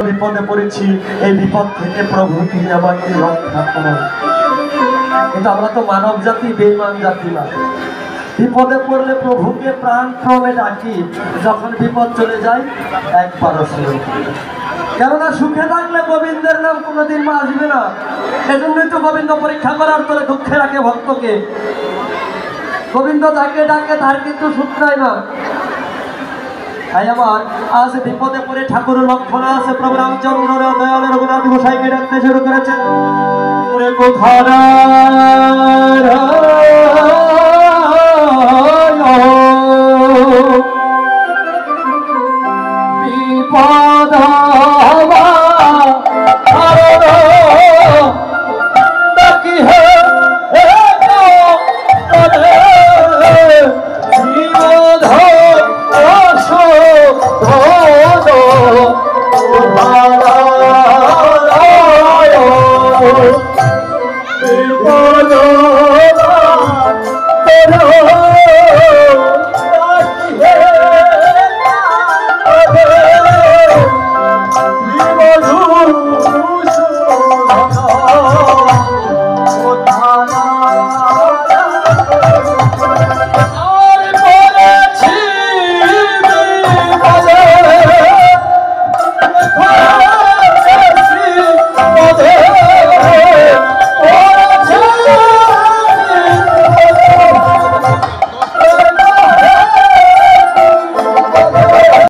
বিপদে পড়েছি, এই বিপদ থেকে প্রভু তিনি আমাকে রক্ষা করুন। কিন্তু আমরা তো মানব জাতি, বেঈমান জাতি না। বিপদে পড়লে প্রভুকে প্রাণপণে ডাকি, যখন বিপদ চলে যায় একবারও শুনি। কেননা সুখে থাকলে গোবিন্দের নাম কোনোদিন আসবে না। এজন্যই তো গোবিন্দ পরীক্ষা করার পরে দুঃখে রাখে ভক্তকে। গোবিন্দ যাকে ডাকে তার কিন্তু সুখ নাই না। তাই আমার আজ বিপদে পড়ে ঠাকুর লক্ষণা আছে প্রভু রামচন্দ্র দয়াল রঘুনাথ গোসাইকে ডাকতে শুরু করেছেন। কোথায়